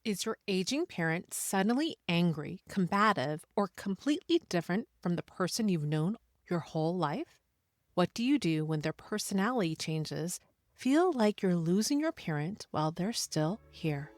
Is your aging parent suddenly angry, combative, or completely different from the person you've known your whole life? What do you do when their personality changes? Feel like you're losing your parent while they're still here.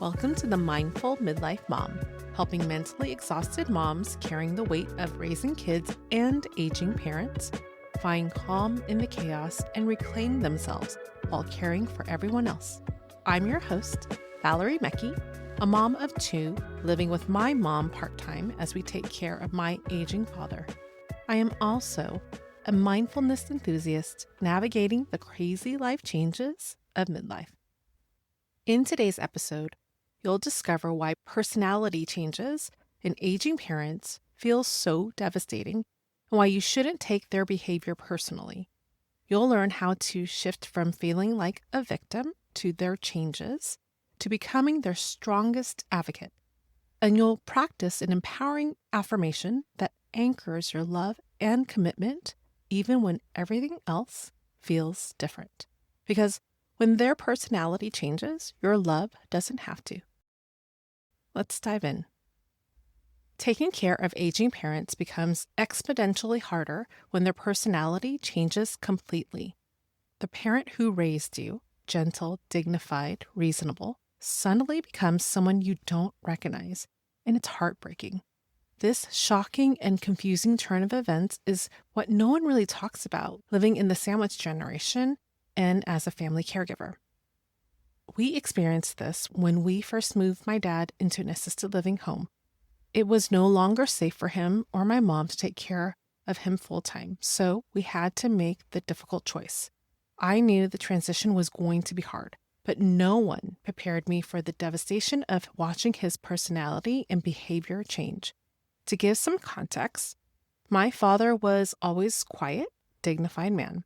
Welcome to the Mindful Midlife Mom, helping mentally exhausted moms carrying the weight of raising kids and aging parents find calm in the chaos and reclaim themselves while caring for everyone else. I'm your host, Valerie Mecki, a mom of two living with my mom part-time as we take care of my aging father. I am also a mindfulness enthusiast navigating the crazy life changes of midlife. In today's episode, you'll discover why personality changes in aging parents feel so devastating and why you shouldn't take their behavior personally. You'll learn how to shift from feeling like a victim to their changes to becoming their strongest advocate. And you'll practice an empowering affirmation that anchors your love and commitment even when everything else feels different. Because when their personality changes, your love doesn't have to. Let's dive in. Taking care of aging parents becomes exponentially harder when their personality changes completely. The parent who raised you, gentle, dignified, reasonable, suddenly becomes someone you don't recognize, and it's heartbreaking. This shocking and confusing turn of events is what no one really talks about living in the sandwich generation and as a family caregiver. We experienced this when we first moved my dad into an assisted living home. It was no longer safe for him or my mom to take care of him full time, so we had to make the difficult choice. I knew the transition was going to be hard, but no one prepared me for the devastation of watching his personality and behavior change. To give some context, my father was always quiet, dignified man.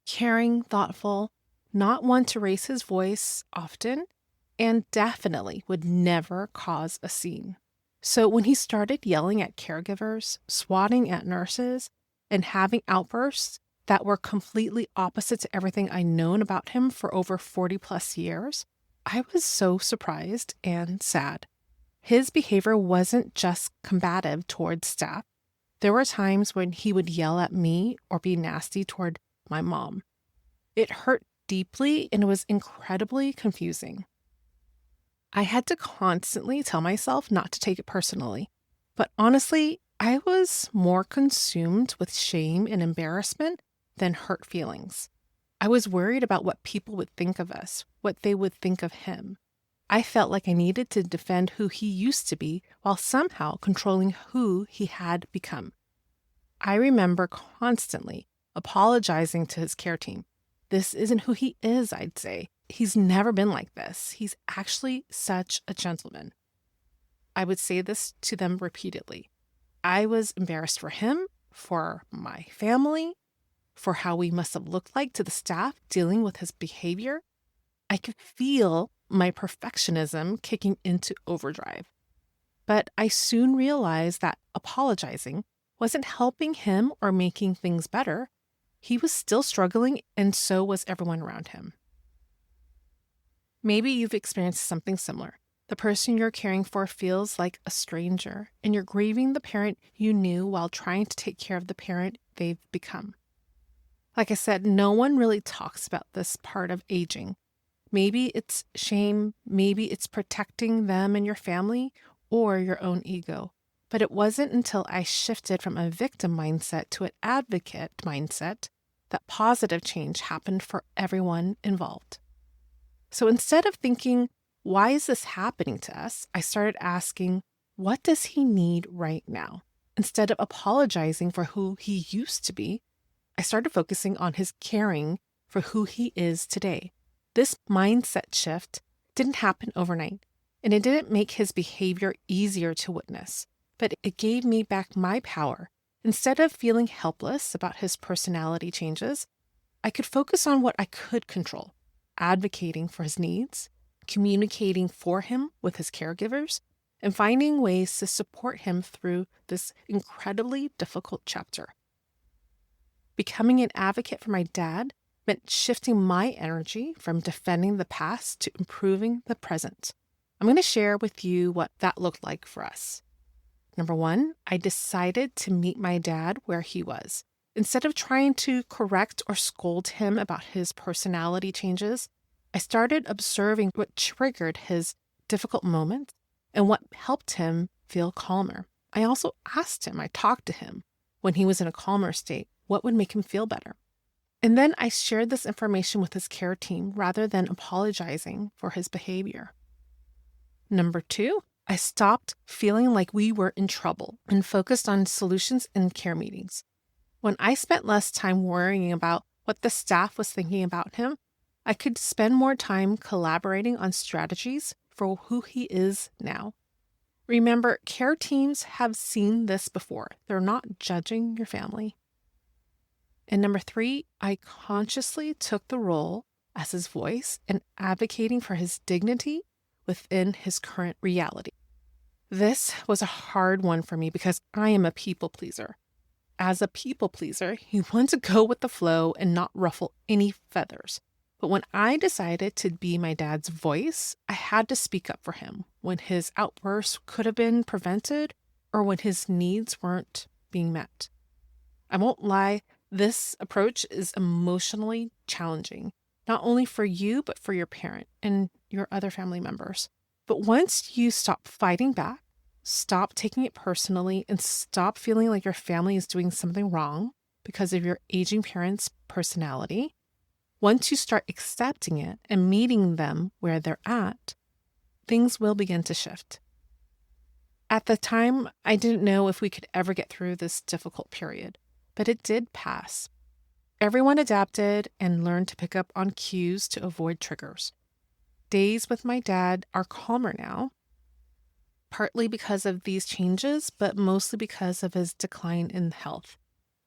Caring, thoughtful, not one to raise his voice often, and definitely would never cause a scene. So when he started yelling at caregivers, swatting at nurses, and having outbursts that were completely opposite to everything I'd known about him for over 40 plus years, I was so surprised and sad. His behavior wasn't just combative towards staff. There were times when he would yell at me or be nasty toward my mom. It hurt deeply and was incredibly confusing. I had to constantly tell myself not to take it personally, but honestly, I was more consumed with shame and embarrassment than hurt feelings. I was worried about what people would think of us, what they would think of him. I felt like I needed to defend who he used to be while somehow controlling who he had become. I remember constantly apologizing to his care team. This isn't who he is, I'd say. He's never been like this. He's actually such a gentleman. I would say this to them repeatedly. I was embarrassed for him, for my family, for how we must have looked like to the staff dealing with his behavior. I could feel my perfectionism kicking into overdrive. But I soon realized that apologizing wasn't helping him or making things better. He was still struggling, and so was everyone around him. Maybe you've experienced something similar. The person you're caring for feels like a stranger, and you're grieving the parent you knew while trying to take care of the parent they've become. Like I said, no one really talks about this part of aging. Maybe it's shame, maybe it's protecting them and your family, or your own ego. But it wasn't until I shifted from a victim mindset to an advocate mindset that positive change happened for everyone involved. So instead of thinking, why is this happening to us? I started asking, what does he need right now? Instead of apologizing for who he used to be, I started focusing on his caring for who he is today. This mindset shift didn't happen overnight, and it didn't make his behavior easier to witness, but it gave me back my power. Instead of feeling helpless about his personality changes, I could focus on what I could control, advocating for his needs, communicating for him with his caregivers, and finding ways to support him through this incredibly difficult chapter. Becoming an advocate for my dad meant shifting my energy from defending the past to improving the present. I'm going to share with you what that looked like for us. Number one, I decided to meet my dad where he was. Instead of trying to correct or scold him about his personality changes, I started observing what triggered his difficult moments and what helped him feel calmer. I also asked him, I talked to him when he was in a calmer state, what would make him feel better. And then I shared this information with his care team rather than apologizing for his behavior. Number two, I stopped feeling like we were in trouble and focused on solutions in care meetings. When I spent less time worrying about what the staff was thinking about him, I could spend more time collaborating on strategies for who he is now. Remember, care teams have seen this before. They're not judging your family. And number three, I consciously took the role as his voice and advocating for his dignity within his current reality. This was a hard one for me because I am a people pleaser. As a people pleaser, you want to go with the flow and not ruffle any feathers. But when I decided to be my dad's voice, I had to speak up for him when his outbursts could have been prevented or when his needs weren't being met. I won't lie, this approach is emotionally challenging, not only for you, but for your parent and your other family members. But once you stop fighting back, stop taking it personally, and stop feeling like your family is doing something wrong because of your aging parent's personality, once you start accepting it and meeting them where they're at, things will begin to shift. At the time, I didn't know if we could ever get through this difficult period, but it did pass. Everyone adapted and learned to pick up on cues to avoid triggers. Days with my dad are calmer now, partly because of these changes, but mostly because of his decline in health.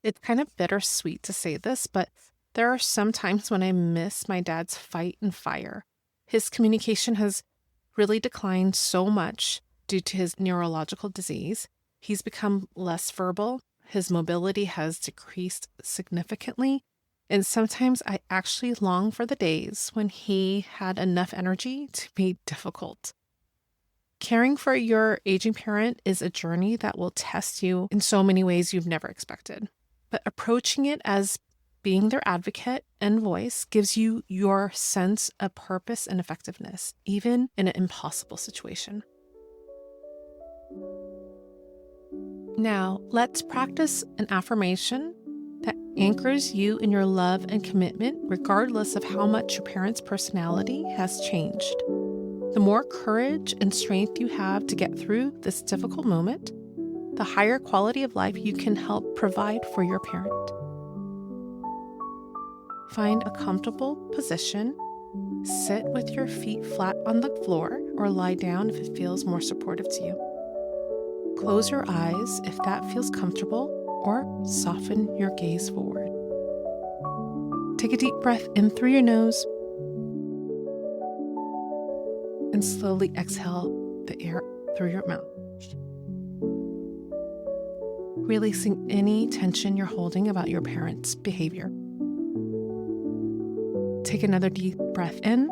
It's kind of bittersweet to say this, but there are some times when I miss my dad's fight and fire. His communication has really declined so much due to his neurological disease. He's become less verbal. His mobility has decreased significantly. And sometimes I actually long for the days when he had enough energy to be difficult. Caring for your aging parent is a journey that will test you in so many ways you've never expected. But approaching it as being their advocate and voice gives you your sense of purpose and effectiveness, even in an impossible situation. Now, let's practice an affirmation that anchors you in your love and commitment, regardless of how much your parent's personality has changed. The more courage and strength you have to get through this difficult moment, the higher quality of life you can help provide for your parent. Find a comfortable position. Sit with your feet flat on the floor or lie down if it feels more supportive to you. Close your eyes if that feels comfortable, or soften your gaze forward. Take a deep breath in through your nose and slowly exhale the air through your mouth. Releasing any tension you're holding about your parents' behavior. Take another deep breath in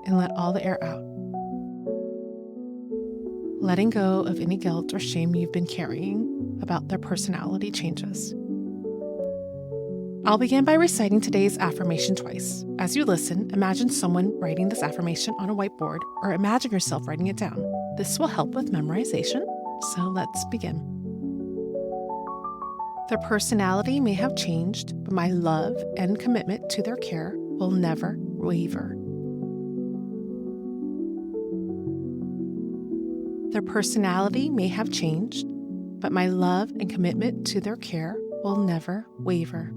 and let all the air out. Letting go of any guilt or shame you've been carrying about their personality changes. I'll begin by reciting today's affirmation twice. As you listen, imagine someone writing this affirmation on a whiteboard, or imagine yourself writing it down. This will help with memorization, so let's begin. Their personality may have changed, but my love and commitment to their care will never waver. Their personality may have changed, but my love and commitment to their care will never waver.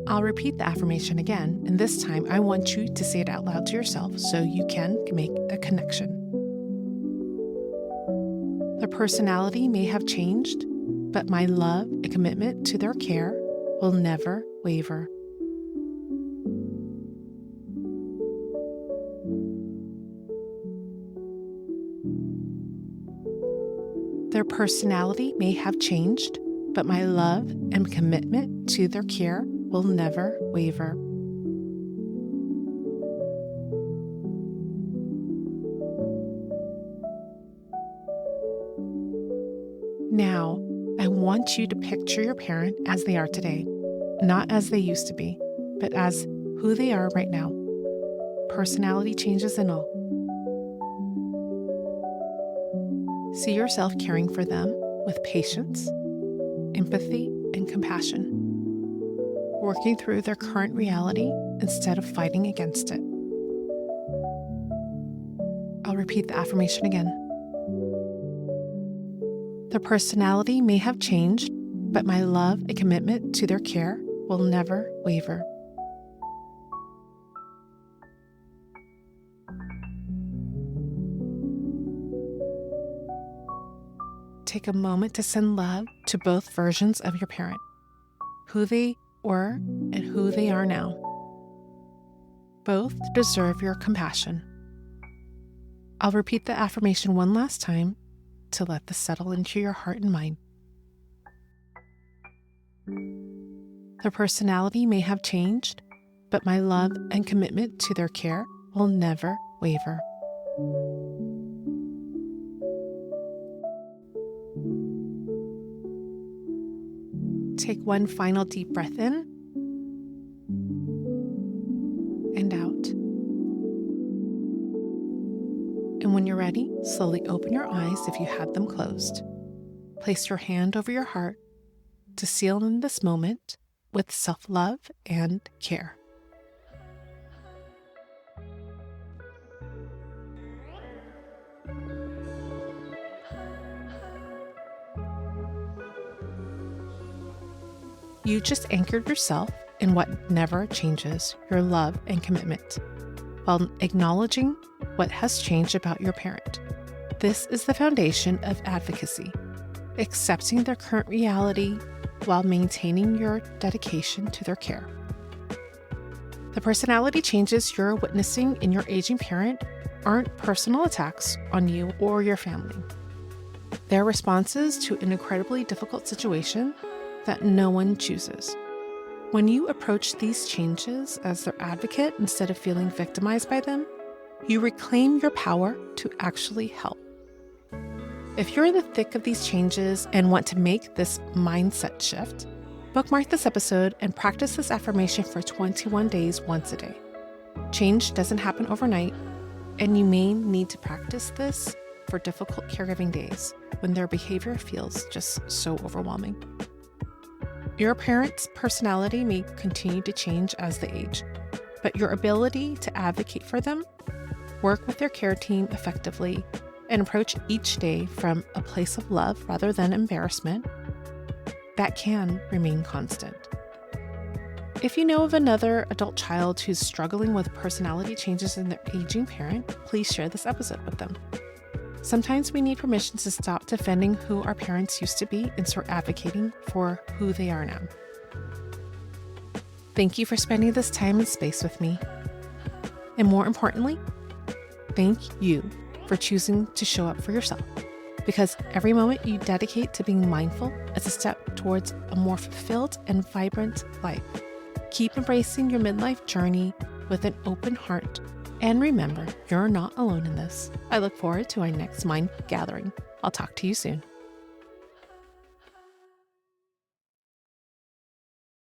I'll repeat the affirmation again, and this time I want you to say it out loud to yourself so you can make a connection. Their personality may have changed, but my love and commitment to their care will never waver. Their personality may have changed, but my love and commitment to their care will never waver. Now, I want you to picture your parent as they are today, not as they used to be, but as who they are right now. Personality changes and all. See yourself caring for them with patience, empathy, and compassion, working through their current reality instead of fighting against it. I'll repeat the affirmation again. Their personality may have changed, but my love and commitment to their care will never waver. Take a moment to send love to both versions of your parent, who they were and who they are now. Both deserve your compassion. I'll repeat the affirmation one last time to let this settle into your heart and mind. Their personality may have changed, but my love and commitment to their care will never waver. Take one final deep breath in and out. And when you're ready, slowly open your eyes if you had them closed. Place your hand over your heart to seal in this moment with self-love and care. You just anchored yourself in what never changes, your love and commitment, while acknowledging what has changed about your parent. This is the foundation of advocacy, accepting their current reality while maintaining your dedication to their care. The personality changes you're witnessing in your aging parent aren't personal attacks on you or your family. They're responses to an incredibly difficult situation that no one chooses. When you approach these changes as their advocate instead of feeling victimized by them, you reclaim your power to actually help. If you're in the thick of these changes and want to make this mindset shift, bookmark this episode and practice this affirmation for 21 days once a day. Change doesn't happen overnight, and you may need to practice this for difficult caregiving days when their behavior feels just so overwhelming. Your parent's personality may continue to change as they age, but your ability to advocate for them, work with their care team effectively, and approach each day from a place of love rather than embarrassment, that can remain constant. If you know of another adult child who's struggling with personality changes in their aging parent, please share this episode with them. Sometimes we need permission to stop defending who our parents used to be and start advocating for who they are now. Thank you for spending this time and space with me. And more importantly, thank you for choosing to show up for yourself, because every moment you dedicate to being mindful is a step towards a more fulfilled and vibrant life. Keep embracing your midlife journey with an open heart. And remember, you're not alone in this. I look forward to our next Mind Gathering. I'll talk to you soon.